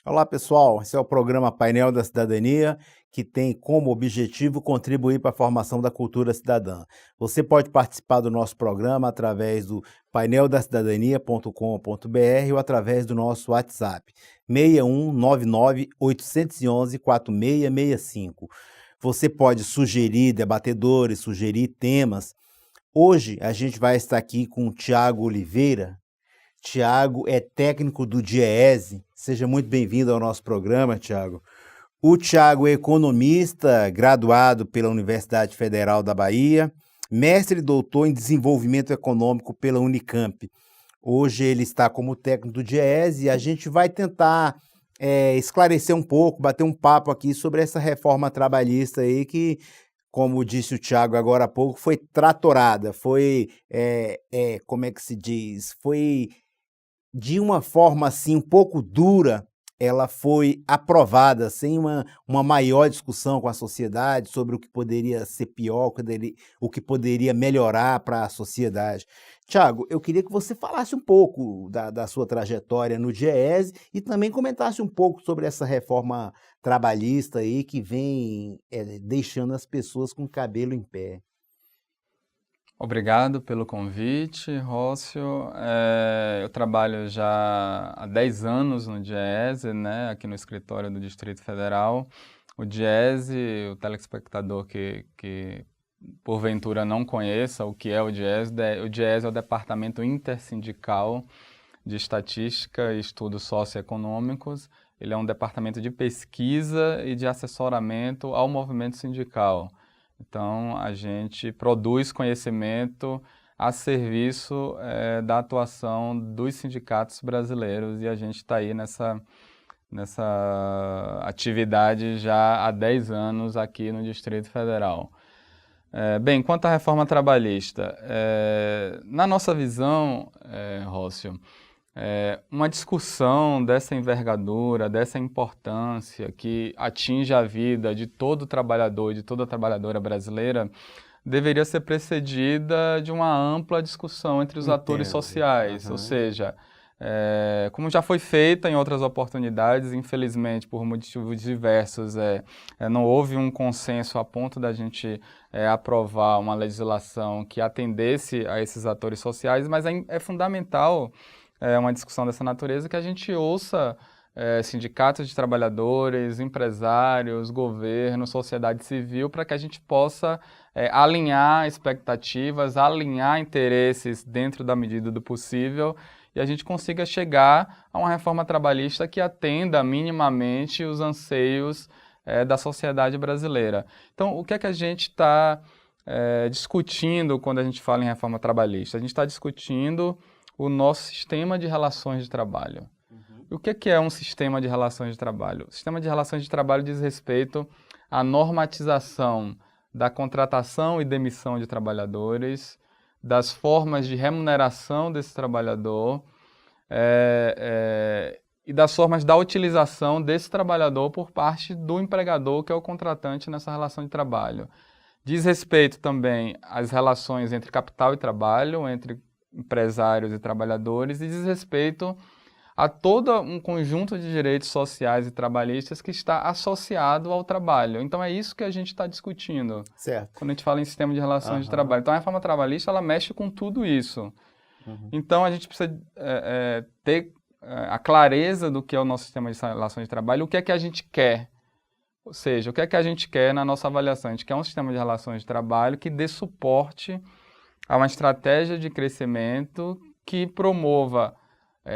Olá pessoal, esse é o programa Painel da Cidadania, que tem como objetivo contribuir para a formação da cultura cidadã. Você pode participar do nosso programa através do paineldacidadania.com.br ou através do nosso WhatsApp, 6199-811-4665. Você pode sugerir debatedores, sugerir temas. Hoje a gente vai estar aqui com o Tiago Oliveira. Tiago é técnico do DIEESE. Seja muito bem-vindo ao nosso programa, Tiago. O Tiago é economista, graduado pela Universidade Federal da Bahia, mestre e doutor em desenvolvimento econômico pela Unicamp. Hoje ele está como técnico do DIEESE e a gente vai tentar esclarecer um pouco, bater um papo aqui sobre essa reforma trabalhista aí que, como disse o Tiago agora há pouco, foi tratorada, como é que se diz? Foi de uma forma assim um pouco dura, ela foi aprovada sem uma maior discussão com a sociedade sobre o que poderia ser pior, o que poderia melhorar para a sociedade. Tiago, eu queria que você falasse um pouco da sua trajetória no DIEESE e também comentasse um pouco sobre essa reforma trabalhista aí que vem deixando as pessoas com o cabelo em pé. Obrigado pelo convite, Rócio. Eu trabalho já há 10 anos no DIEESE, né, aqui no escritório do Distrito Federal. O DIEESE, o telespectador que porventura não conheça o que é o DIEESE é o Departamento Intersindical de Estatística e Estudos Socioeconômicos. Ele é um departamento de pesquisa e de assessoramento ao movimento sindical. Então, a gente produz conhecimento a serviço da atuação dos sindicatos brasileiros e a gente está aí nessa atividade já há 10 anos aqui no Distrito Federal. Bem, quanto à reforma trabalhista, na nossa visão, Rócio, uma discussão dessa envergadura, dessa importância que atinge a vida de todo trabalhador e de toda trabalhadora brasileira, deveria ser precedida de uma ampla discussão entre os atores sociais, ou seja, como já foi feita em outras oportunidades, infelizmente, por motivos diversos, não houve um consenso a ponto da gente aprovar uma legislação que atendesse a esses atores sociais, mas é fundamental uma discussão dessa natureza, que a gente ouça sindicatos de trabalhadores, empresários, governo, sociedade civil, para que a gente possa alinhar expectativas, alinhar interesses dentro da medida do possível e a gente consiga chegar a uma reforma trabalhista que atenda minimamente os anseios da sociedade brasileira. Então, o que é que a gente está discutindo quando a gente fala em reforma trabalhista? A gente está discutindo o nosso sistema de relações de trabalho. O que é um sistema de relações de trabalho? O sistema de relações de trabalho diz respeito à normatização da contratação e demissão de trabalhadores, das formas de remuneração desse trabalhador e das formas da utilização desse trabalhador por parte do empregador, que é o contratante nessa relação de trabalho. Diz respeito também às relações entre capital e trabalho, entre empresários e trabalhadores, e diz respeito a todo um conjunto de direitos sociais e trabalhistas que está associado ao trabalho. Então é isso que a gente está discutindo quando a gente fala em sistema de relações de trabalho. Então a reforma trabalhista ela mexe com tudo isso. Então a gente precisa ter a clareza do que é o nosso sistema de relações de trabalho, o que é que a gente quer. Ou seja, o que é que a gente quer na nossa avaliação? A gente quer um sistema de relações de trabalho que dê suporte a uma estratégia de crescimento que promova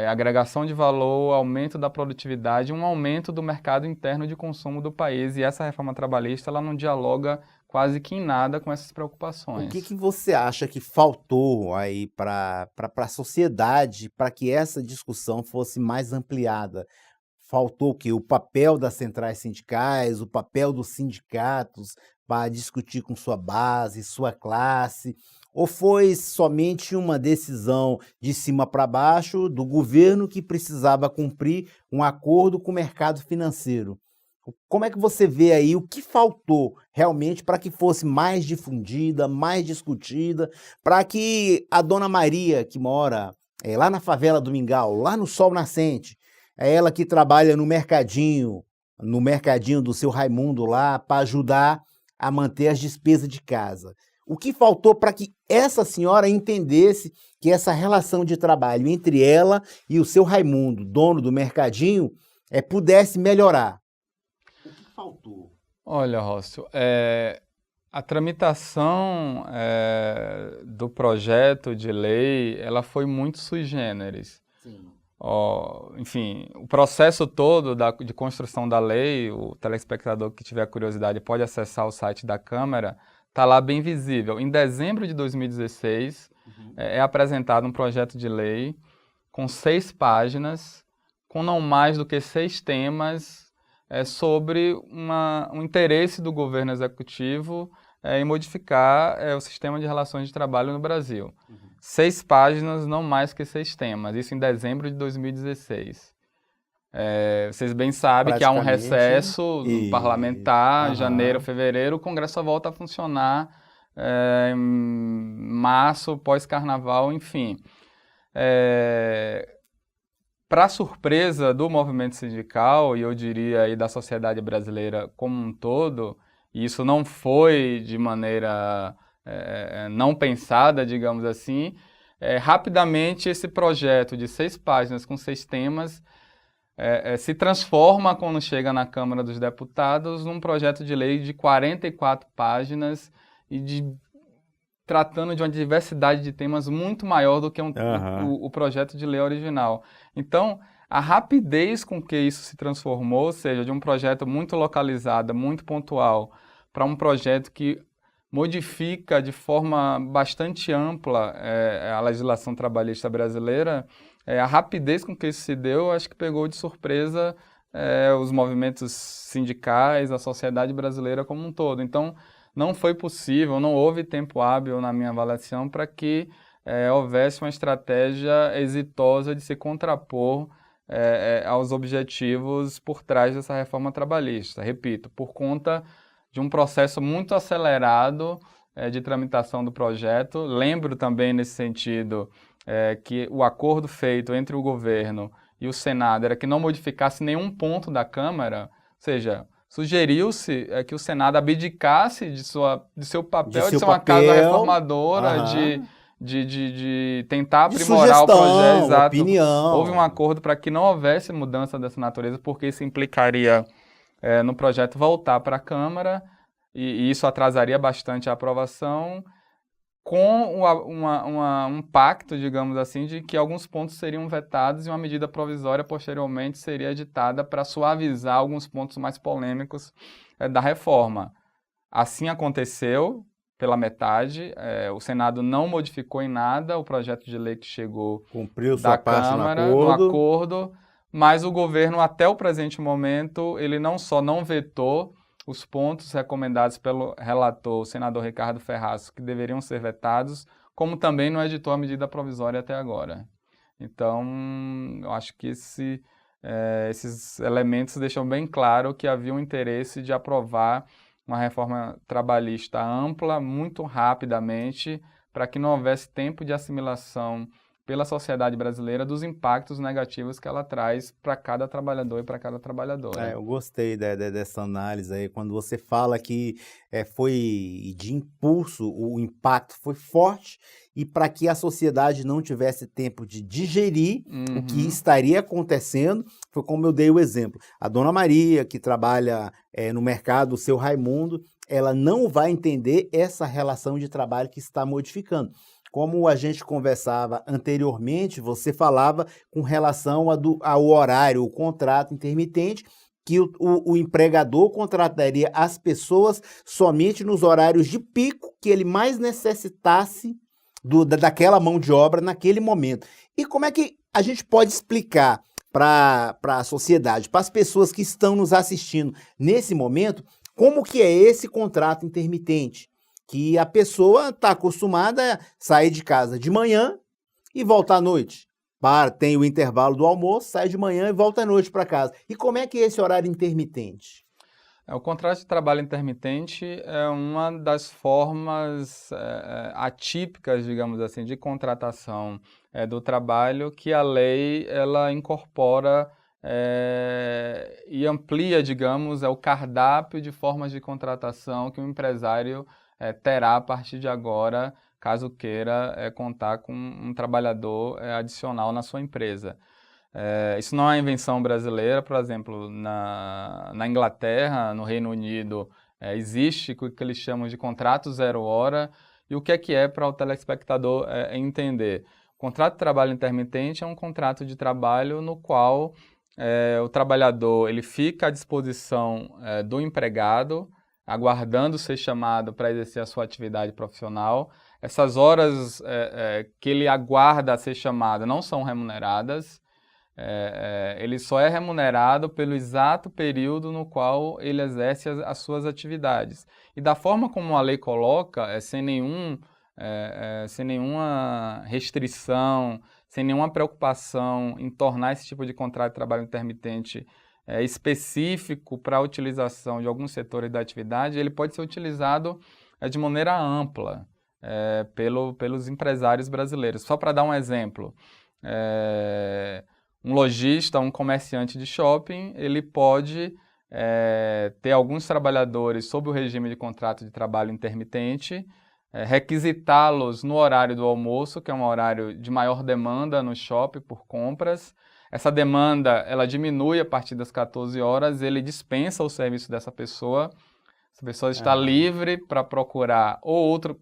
agregação de valor, aumento da produtividade, um aumento do mercado interno de consumo do país. E essa reforma trabalhista ela não dialoga quase que em nada com essas preocupações. O que você acha que faltou aí para a sociedade para que essa discussão fosse mais ampliada? Faltou o quê? O papel das centrais sindicais, o papel dos sindicatos para discutir com sua base, sua classe, ou foi somente uma decisão de cima para baixo do governo que precisava cumprir um acordo com o mercado financeiro? Como é que você vê aí o que faltou realmente para que fosse mais difundida, mais discutida, para que a Dona Maria, que mora lá na favela do Mingau, lá no Sol Nascente, é ela que trabalha no mercadinho do seu Raimundo lá, para ajudar a manter as despesas de casa. O que faltou para que essa senhora entendesse que essa relação de trabalho entre ela e o seu Raimundo, dono do mercadinho, pudesse melhorar? O que faltou? Olha, Rócio, a tramitação do projeto de lei, ela foi muito sui generis. Sim. Enfim, o processo todo de construção da lei, o telespectador que tiver curiosidade pode acessar o site da Câmara, está lá bem visível. Em dezembro de 2016, é apresentado um projeto de lei com 6 páginas, com não mais do que 6 temas sobre um interesse do governo executivo em modificar o sistema de relações de trabalho no Brasil. 6 páginas, não mais que 6 temas, isso em dezembro de 2016. Vocês bem sabem que há um recesso parlamentar, janeiro, fevereiro, o Congresso só volta a funcionar em março, pós-carnaval, enfim. Para surpresa do movimento sindical, e eu diria aí da sociedade brasileira como um todo, e isso não foi de maneira não pensada, digamos assim, rapidamente esse projeto de 6 páginas com 6 temas se transforma, quando chega na Câmara dos Deputados, num projeto de lei de 44 páginas e tratando de uma diversidade de temas muito maior do que o projeto de lei original. Então, a rapidez com que isso se transformou, ou seja, de um projeto muito localizado, muito pontual, para um projeto que modifica de forma bastante ampla a legislação trabalhista brasileira, a rapidez com que isso se deu, acho que pegou de surpresa os movimentos sindicais, a sociedade brasileira como um todo. Então, não foi possível, não houve tempo hábil na minha avaliação para que houvesse uma estratégia exitosa de se contrapor aos objetivos por trás dessa reforma trabalhista. Repito, por conta de um processo muito acelerado de tramitação do projeto. Lembro também, nesse sentido, que o acordo feito entre o governo e o Senado era que não modificasse nenhum ponto da Câmara, ou seja, sugeriu-se que o Senado abdicasse de seu papel de ser uma casa reformadora, de tentar aprimorar o projeto. Exato. Opinião. Houve um acordo para que não houvesse mudança dessa natureza, porque isso implicaria no projeto voltar para a Câmara, e isso atrasaria bastante a aprovação, com um pacto, digamos assim, de que alguns pontos seriam vetados e uma medida provisória posteriormente seria editada para suavizar alguns pontos mais polêmicos da reforma. Assim aconteceu, pela metade, o Senado não modificou em nada o projeto de lei que chegou da Câmara no acordo, mas o governo, até o presente momento, ele não só não vetou os pontos recomendados pelo relator, o senador Ricardo Ferraz, que deveriam ser vetados, como também não editou a medida provisória até agora. Então, eu acho que esses elementos deixam bem claro que havia um interesse de aprovar uma reforma trabalhista ampla, muito rapidamente, para que não houvesse tempo de assimilação pela sociedade brasileira dos impactos negativos que ela traz para cada trabalhador e para cada trabalhadora. Eu gostei dessa análise aí, quando você fala que foi de impulso, o impacto foi forte, e para que a sociedade não tivesse tempo de digerir o que estaria acontecendo, foi como eu dei o exemplo. A Dona Maria, que trabalha no mercado, o seu Raimundo, ela não vai entender essa relação de trabalho que está modificando. Como a gente conversava anteriormente, você falava com relação ao horário, o contrato intermitente, que o empregador contrataria as pessoas somente nos horários de pico que ele mais necessitasse daquela mão de obra naquele momento. E como é que a gente pode explicar para a sociedade, para as pessoas que estão nos assistindo nesse momento, como que é esse contrato intermitente? que a pessoa está acostumada a sair de casa de manhã e voltar à noite. Tem o intervalo do almoço, sai de manhã e volta à noite para casa. E como é que é esse horário intermitente? O contrato de trabalho intermitente é uma das formas atípicas, digamos assim, de contratação do trabalho que a lei ela incorpora e amplia, digamos, o cardápio de formas de contratação que o empresário terá a partir de agora, caso queira contar com um trabalhador adicional na sua empresa. Isso não é invenção brasileira, por exemplo, na Inglaterra, no Reino Unido, existe o que eles chamam de contrato zero hora, e o que é para o telespectador entender? O contrato de trabalho intermitente é um contrato de trabalho no qual o trabalhador ele fica à disposição do empregado, aguardando ser chamado para exercer a sua atividade profissional. Essas horas que ele aguarda ser chamado não são remuneradas. Ele só é remunerado pelo exato período no qual ele exerce as suas atividades. E da forma como a lei coloca, sem nenhuma restrição, sem nenhuma preocupação em tornar esse tipo de contrato de trabalho intermitente específico para a utilização de alguns setores da atividade, ele pode ser utilizado de maneira ampla pelos empresários brasileiros. Só para dar um exemplo, um lojista, um comerciante de shopping, ele pode ter alguns trabalhadores sob o regime de contrato de trabalho intermitente, requisitá-los no horário do almoço, que é um horário de maior demanda no shopping por compras. Essa demanda ela diminui a partir das 14 horas, ele dispensa o serviço dessa pessoa. Essa pessoa está livre para procurar ou outro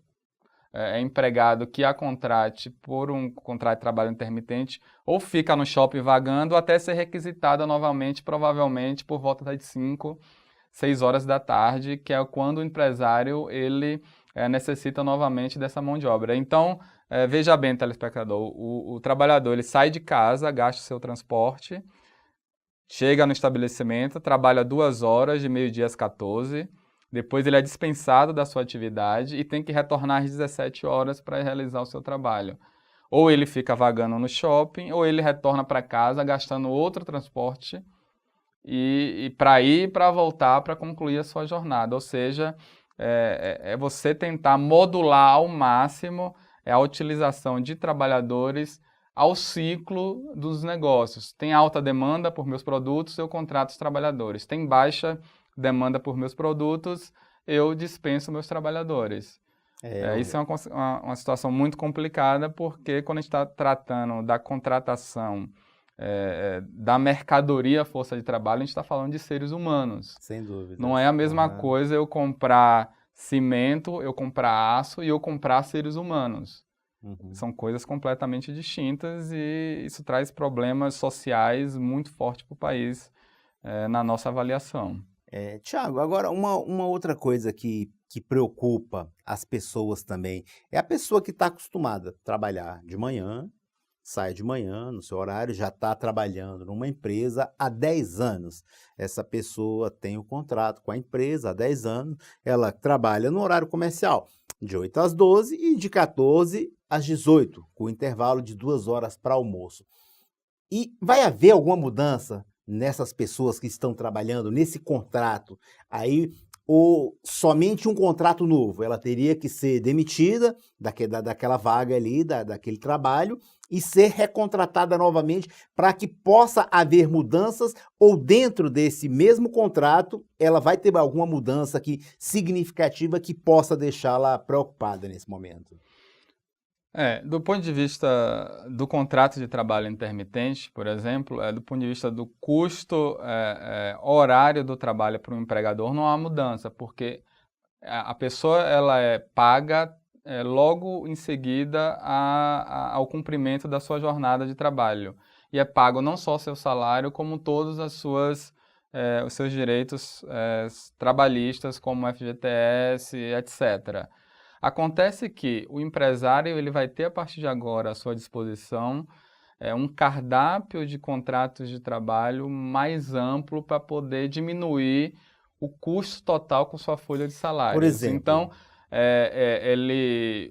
empregado que a contrate por um contrato de trabalho intermitente ou fica no shopping vagando até ser requisitada novamente, provavelmente por volta das 5, 6 horas da tarde, que é quando o empresário ele necessita novamente dessa mão de obra. Então, veja bem, telespectador, o trabalhador ele sai de casa, gasta o seu transporte, chega no estabelecimento, trabalha 2 horas, de meio-dia às 14, depois ele é dispensado da sua atividade e tem que retornar às 17 horas para realizar o seu trabalho. Ou ele fica vagando no shopping, ou ele retorna para casa gastando outro transporte e para ir e para voltar para concluir a sua jornada. Ou seja, você tentar modular ao máximo a utilização de trabalhadores ao ciclo dos negócios. Tem alta demanda por meus produtos, eu contrato os trabalhadores. Tem baixa demanda por meus produtos, eu dispenso meus trabalhadores. Isso é uma situação muito complicada, porque quando a gente está tratando da contratação da mercadoria força de trabalho, a gente está falando de seres humanos. Sem dúvida. Não é a mesma coisa eu comprar cimento, eu comprar aço e eu comprar seres humanos. São coisas completamente distintas e isso traz problemas sociais muito fortes para o país na nossa avaliação. Tiago, agora uma outra coisa que preocupa as pessoas também é a pessoa que está acostumada a trabalhar de manhã, sai de manhã no seu horário, já está trabalhando numa empresa há 10 anos. Essa pessoa tem o contrato com a empresa há 10 anos, ela trabalha no horário comercial de 8 às 12 e de 14 às 18, com intervalo de 2 horas para almoço. E vai haver alguma mudança nessas pessoas que estão trabalhando nesse contrato aí, ou somente um contrato novo? Ela teria que ser demitida daquela vaga ali, daquele trabalho, e ser recontratada novamente para que possa haver mudanças, ou dentro desse mesmo contrato ela vai ter alguma mudança significativa que possa deixá-la preocupada nesse momento? Do ponto de vista do contrato de trabalho intermitente, por exemplo, do ponto de vista do custo horário do trabalho para o empregador, não há mudança, porque a pessoa ela é paga logo em seguida ao cumprimento da sua jornada de trabalho. E é pago não só o seu salário, como todos os seus direitos trabalhistas, como FGTS, etc. Acontece que o empresário ele vai ter a partir de agora à sua disposição um cardápio de contratos de trabalho mais amplo para poder diminuir o custo total com sua folha de salários. Por exemplo? Então,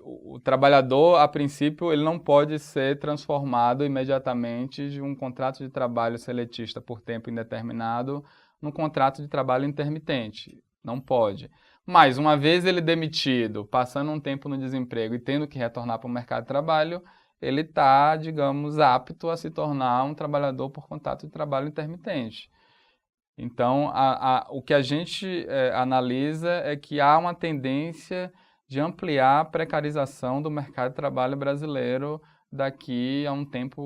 o trabalhador, a princípio, ele não pode ser transformado imediatamente de um contrato de trabalho seletista por tempo indeterminado num contrato de trabalho intermitente. Não pode. Mas, uma vez ele demitido, passando um tempo no desemprego e tendo que retornar para o mercado de trabalho, ele está, digamos, apto a se tornar um trabalhador por contrato de trabalho intermitente. Então, o que a gente analisa é que há uma tendência de ampliar a precarização do mercado de trabalho brasileiro daqui a um tempo,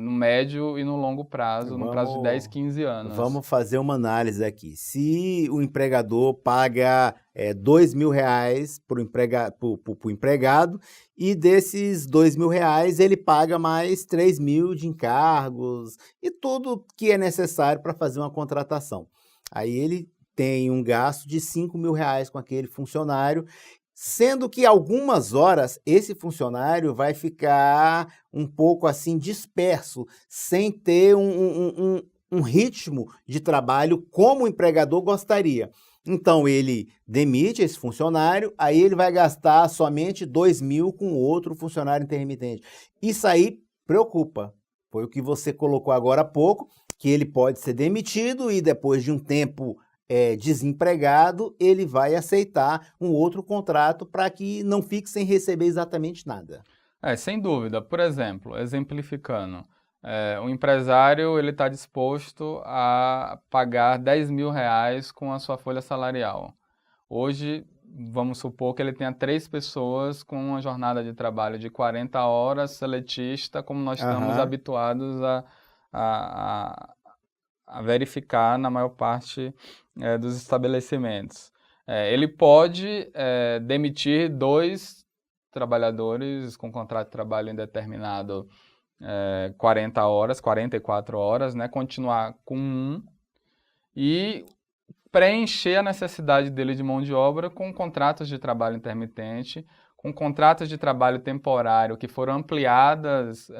no médio e no longo prazo, no prazo de 10, 15 anos. Vamos fazer uma análise aqui. Se o empregador paga R$2.000 para o empregado e desses R$2.000 ele paga mais 3.000 de encargos e tudo que é necessário para fazer uma contratação. Aí ele tem um gasto de R$5.000 com aquele funcionário, sendo que algumas horas esse funcionário vai ficar um pouco assim disperso, sem ter um ritmo de trabalho como o empregador gostaria. Então ele demite esse funcionário, aí ele vai gastar somente R$2.000 com outro funcionário intermitente. Isso aí preocupa. Foi o que você colocou agora há pouco, que ele pode ser demitido e depois de um tempo desempregado, ele vai aceitar um outro contrato para que não fique sem receber exatamente nada. Sem dúvida. Por exemplo, exemplificando, o empresário está disposto a pagar R$10.000 com a sua folha salarial. Hoje, vamos supor que ele tenha 3 pessoas com uma jornada de trabalho de 40 horas, seletista, como nós estamos habituados a verificar na maior parte dos estabelecimentos. Ele pode demitir 2 trabalhadores com contrato de trabalho indeterminado 40 horas, 44 horas, né, continuar com um e preencher a necessidade dele de mão de obra com contratos de trabalho intermitente, com contratos de trabalho temporário que foram ampliadas,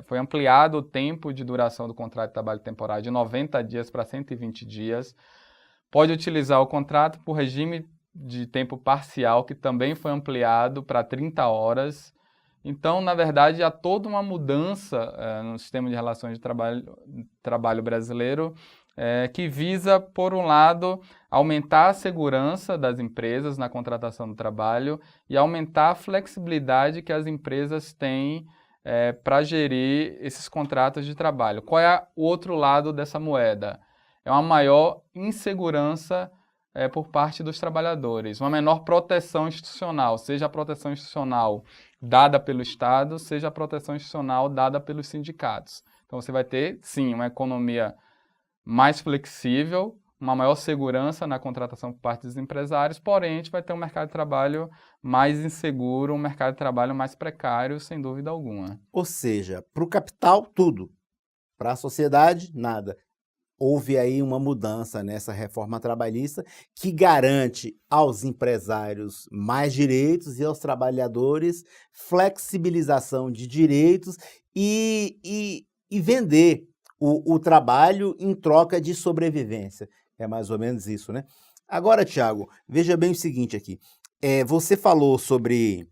foi ampliado o tempo de duração do contrato de trabalho temporário de 90 dias para 120 dias. Pode utilizar o contrato por regime de tempo parcial, que também foi ampliado para 30 horas. Então, na verdade, há toda uma mudança no sistema de relações de trabalho brasileiro, que visa, por um lado, aumentar a segurança das empresas na contratação do trabalho e aumentar a flexibilidade que as empresas têm para gerir esses contratos de trabalho. Qual é o outro lado dessa moeda? É uma maior insegurança por parte dos trabalhadores, uma menor proteção institucional, seja a proteção institucional dada pelo Estado, seja a proteção institucional dada pelos sindicatos. Então você vai ter, sim, uma economia mais flexível, uma maior segurança na contratação por parte dos empresários, porém a gente vai ter um mercado de trabalho mais inseguro, um mercado de trabalho mais precário, sem dúvida alguma. Ou seja, para o capital, tudo. Para a sociedade, nada. Houve aí uma mudança nessa reforma trabalhista que garante aos empresários mais direitos e aos trabalhadores flexibilização de direitos e vender o trabalho em troca de sobrevivência. É mais ou menos isso, né? Agora, Thiago, veja bem o seguinte aqui. Você falou sobre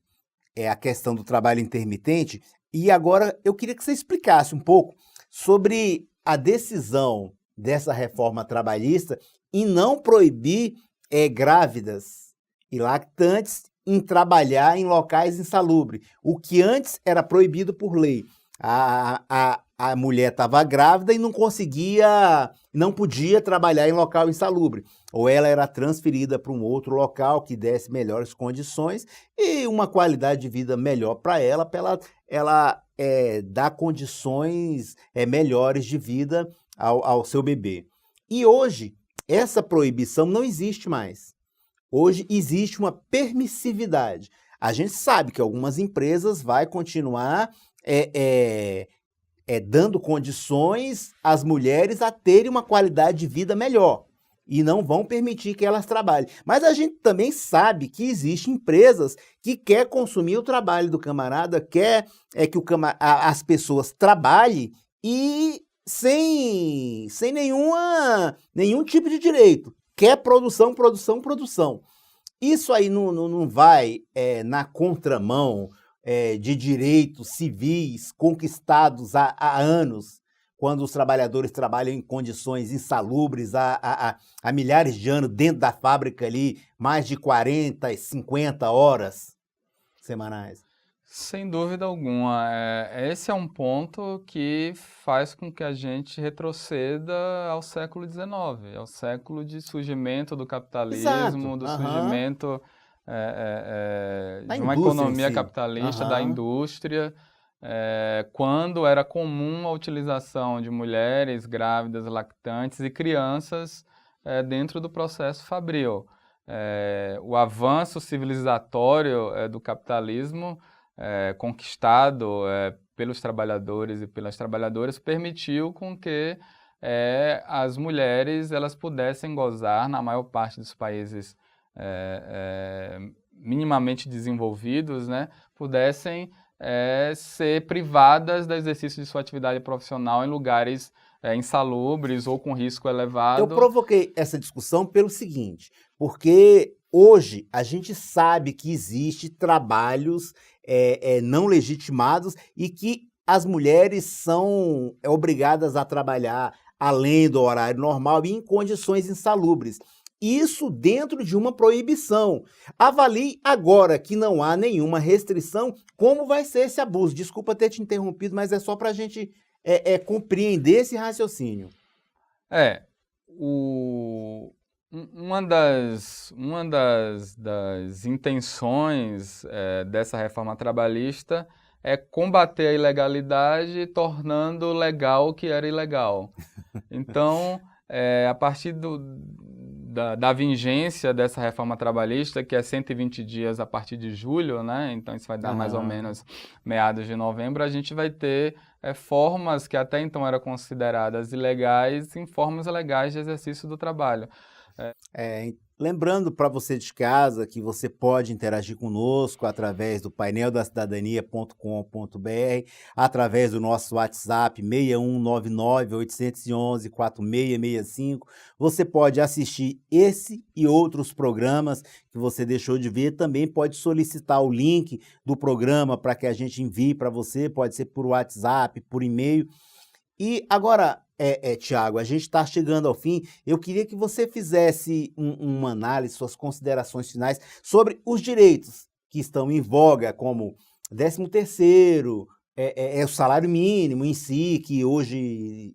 a questão do trabalho intermitente e agora eu queria que você explicasse um pouco sobre a decisão dessa reforma trabalhista em não proibir grávidas e lactantes em trabalhar em locais insalubres, o que antes era proibido por lei. A mulher estava grávida e não podia trabalhar em local insalubre. Ou ela era transferida para um outro local que desse melhores condições e uma qualidade de vida melhor para ela dar condições melhores de vida ao seu bebê. E hoje, essa proibição não existe mais. Hoje existe uma permissividade. A gente sabe que algumas empresas vão continuar dando condições às mulheres a terem uma qualidade de vida melhor e não vão permitir que elas trabalhem. Mas a gente também sabe que existem empresas que querem consumir o trabalho do camarada, quer que as pessoas trabalhem e sem nenhum tipo de direito. Quer produção, produção, produção. Isso aí não vai na contramão de direitos civis conquistados há anos, quando os trabalhadores trabalham em condições insalubres há milhares de anos dentro da fábrica ali, mais de 40, 50 horas semanais. Sem dúvida alguma. Esse é um ponto que faz com que a gente retroceda ao século XIX, ao século de surgimento do Exato. capitalismo, do Aham. surgimento Da de uma indústria em economia si. capitalista, da Aham. indústria, quando era comum a utilização de mulheres grávidas, lactantes e crianças dentro do processo fabril. O avanço civilizatório do capitalismo conquistado pelos trabalhadores e pelas trabalhadoras permitiu com que as mulheres elas pudessem gozar, na maior parte dos países minimamente desenvolvidos, né, pudessem ser privadas do exercício de sua atividade profissional em lugares insalubres ou com risco Eu elevado. provoquei essa discussão pelo seguinte, porque hoje a gente sabe que existe trabalhos não legitimados e que as mulheres são obrigadas a trabalhar além do horário normal e em condições insalubres. Isso dentro de uma proibição. Avalie agora que não há nenhuma restrição, como vai ser esse abuso. Desculpa ter te interrompido, mas é só para a gente compreender esse raciocínio. É, uma das intenções dessa reforma trabalhista é combater a ilegalidade, tornando legal o que era ilegal. Então, a partir da vigência dessa reforma trabalhista, que é 120 dias a partir de julho, né? Então isso vai dar mais ou Aham. menos meados de novembro, a gente vai ter formas que até então eram consideradas ilegais em formas legais de exercício do trabalho. Lembrando para você de casa que você pode interagir conosco através do paineldacidadania.com.br, através do nosso WhatsApp 6199-811-4665. Você pode assistir esse e outros programas que você deixou de ver. Também pode solicitar o link do programa para que a gente envie para você, pode ser por WhatsApp, por e-mail. E agora, Tiago, a gente está chegando ao fim. Eu queria que você fizesse uma análise, suas considerações finais sobre os direitos que estão em voga, como 13º, o salário mínimo em si, que hoje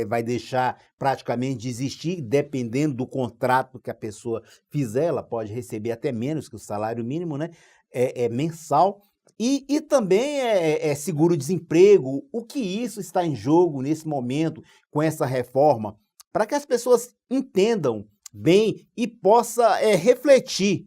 vai deixar praticamente de existir, dependendo do contrato que a pessoa fizer, ela pode receber até menos que o salário mínimo, né? Mensal. E também seguro-desemprego. O que isso está em jogo nesse momento com essa reforma, para que as pessoas entendam bem e possa refletir,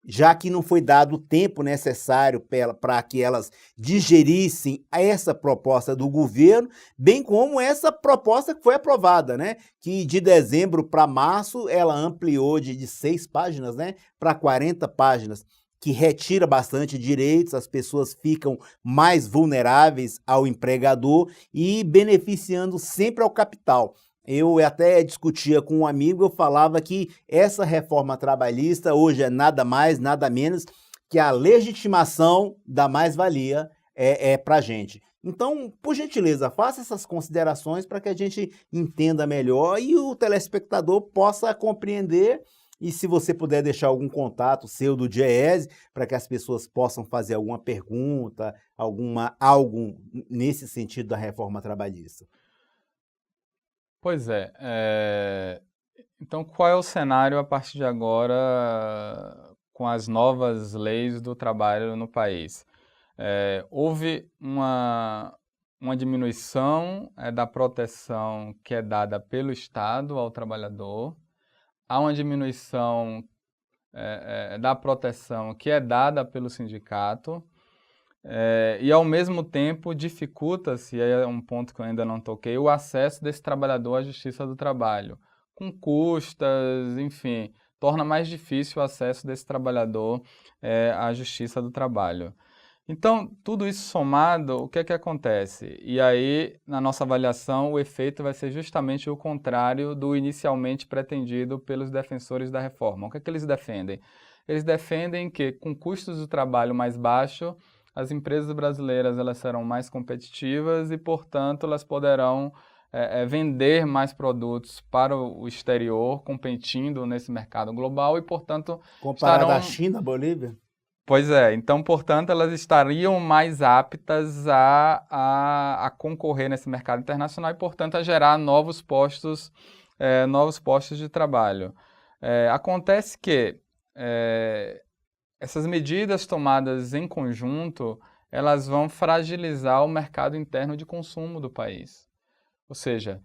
já que não foi dado o tempo necessário para que elas digerissem essa proposta do governo, bem como essa proposta que foi aprovada, né? Que de dezembro para março ela ampliou de 6 páginas, né, para 40 páginas, que retira bastante direitos, as pessoas ficam mais vulneráveis ao empregador e beneficiando sempre ao capital. Eu até discutia com um amigo, eu falava que essa reforma trabalhista hoje é nada mais, nada menos que a legitimação da mais-valia para a gente. Então, por gentileza, faça essas considerações para que a gente entenda melhor e o telespectador possa compreender. E se você puder deixar algum contato seu do DIEESE, para que as pessoas possam fazer alguma pergunta, algo nesse sentido da reforma trabalhista. Pois então qual é o cenário a partir de agora com as novas leis do trabalho no país? Houve uma diminuição da proteção que é dada pelo Estado ao trabalhador, há uma diminuição da proteção que é dada pelo sindicato, e ao mesmo tempo dificulta-se, e aí é um ponto que eu ainda não toquei, o acesso desse trabalhador à justiça do trabalho, com custas, enfim, torna mais difícil o acesso desse trabalhador à justiça do trabalho. Então, tudo isso somado, o que é que acontece? E aí, na nossa avaliação, o efeito vai ser justamente o contrário do inicialmente pretendido pelos defensores da reforma. O que é que eles defendem? eles defendem que, com custos de trabalho mais baixos, as empresas brasileiras elas serão mais competitivas e, portanto, elas poderão vender mais produtos para o exterior, competindo nesse mercado global e, portanto, Comparado à China, Bolívia? Pois é, então, portanto, elas estariam mais aptas a concorrer nesse mercado internacional e, portanto, a gerar novos postos de trabalho. Acontece que essas medidas tomadas em conjunto, elas vão fragilizar o mercado interno de consumo do país. Ou seja,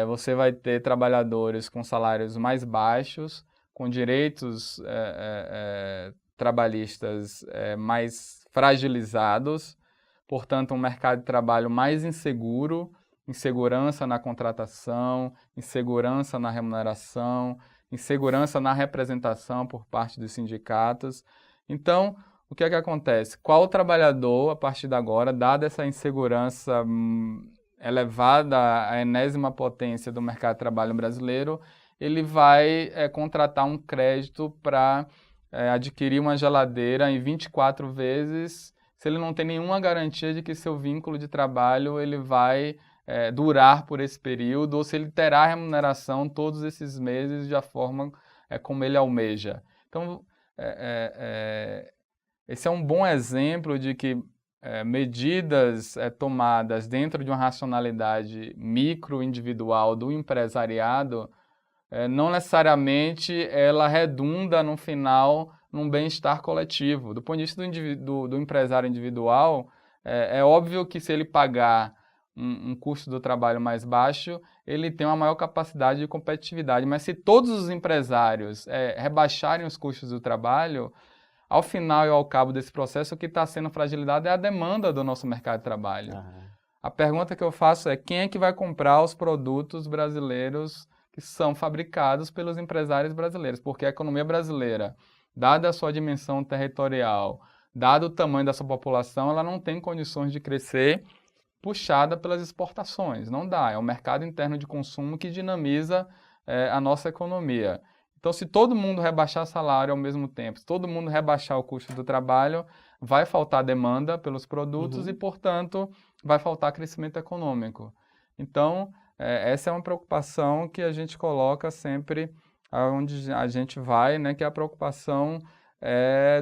você vai ter trabalhadores com salários mais baixos, com direitos trabalhistas mais fragilizados, portanto, um mercado de trabalho mais inseguro, insegurança na contratação, insegurança na remuneração, insegurança na representação por parte dos sindicatos. Então, o que é que acontece? Qual trabalhador, a partir de agora, dada essa insegurança elevada à enésima potência do mercado de trabalho brasileiro, ele vai contratar um crédito para adquirir uma geladeira em 24 vezes, se ele não tem nenhuma garantia de que seu vínculo de trabalho ele vai durar por esse período, ou se ele terá remuneração todos esses meses da forma como ele almeja. Então, esse é um bom exemplo de que medidas tomadas dentro de uma racionalidade micro-individual do empresariado, não necessariamente ela redunda no final num bem-estar coletivo. Do ponto de vista do empresário individual, é óbvio que se ele pagar um custo do trabalho mais baixo, ele tem uma maior capacidade de competitividade. Mas se todos os empresários rebaixarem os custos do trabalho, ao final e ao cabo desse processo, o que está sendo fragilizado é a demanda do nosso mercado de trabalho. A pergunta que eu faço é: quem é que vai comprar os produtos brasileiros que são fabricados pelos empresários brasileiros? Porque a economia brasileira, dada a sua dimensão territorial, dado o tamanho da sua população, ela não tem condições de crescer puxada pelas exportações. Não dá. É o mercado interno de consumo que dinamiza a nossa economia. Então, se todo mundo rebaixar salário ao mesmo tempo, se todo mundo rebaixar o custo do trabalho, vai faltar demanda pelos produtos e, portanto, vai faltar crescimento econômico. Então, essa é uma preocupação que a gente coloca sempre onde a gente vai, né, que é a preocupação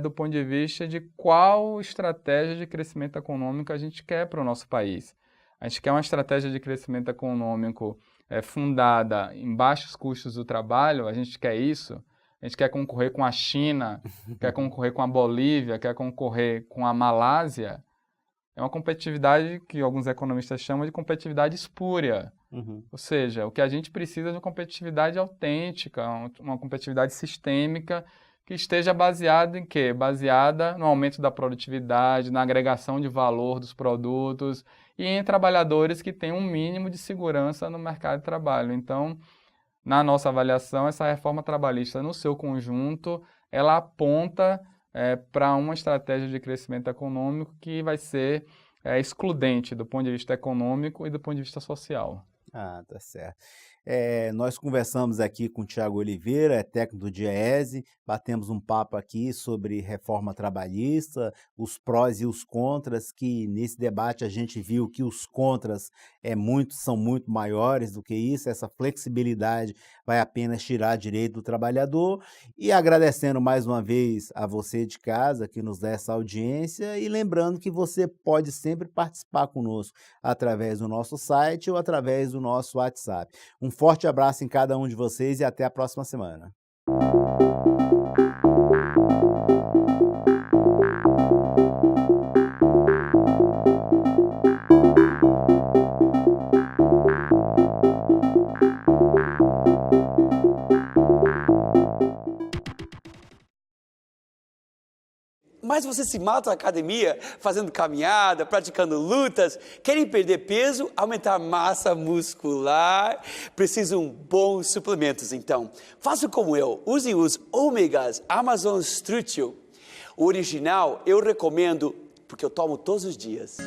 do ponto de vista de qual estratégia de crescimento econômico a gente quer para o nosso país. A gente quer uma estratégia de crescimento econômico fundada em baixos custos do trabalho, a gente quer isso. A gente quer concorrer com a China, quer concorrer com a Bolívia, quer concorrer com a Malásia. É uma competitividade que alguns economistas chamam de competitividade espúria. Ou seja, o que a gente precisa é de uma competitividade autêntica, uma competitividade sistêmica, que esteja baseada em quê? Baseada no aumento da produtividade, na agregação de valor dos produtos e em trabalhadores que tenham um mínimo de segurança no mercado de trabalho. Então, na nossa avaliação, essa reforma trabalhista, no seu conjunto, ela aponta para uma estratégia de crescimento econômico que vai ser excludente do ponto de vista econômico e do ponto de vista social. Ah, tá certo. Nós conversamos aqui com o Thiago Oliveira, técnico do DIEESE, batemos um papo aqui sobre reforma trabalhista, os prós e os contras, que nesse debate a gente viu que os contras são muito maiores do que isso, essa flexibilidade vai apenas tirar direito do trabalhador, e agradecendo mais uma vez a você de casa que nos dá essa audiência, e lembrando que você pode sempre participar conosco através do nosso site ou através do nosso WhatsApp. Um forte abraço em cada um de vocês e até a próxima semana. Mas você se mata na academia, fazendo caminhada, praticando lutas, querem perder peso, aumentar massa muscular, precisam bons suplementos, então. Faça como eu, use os ômegas Amazon Structure. O original eu recomendo porque eu tomo todos os dias.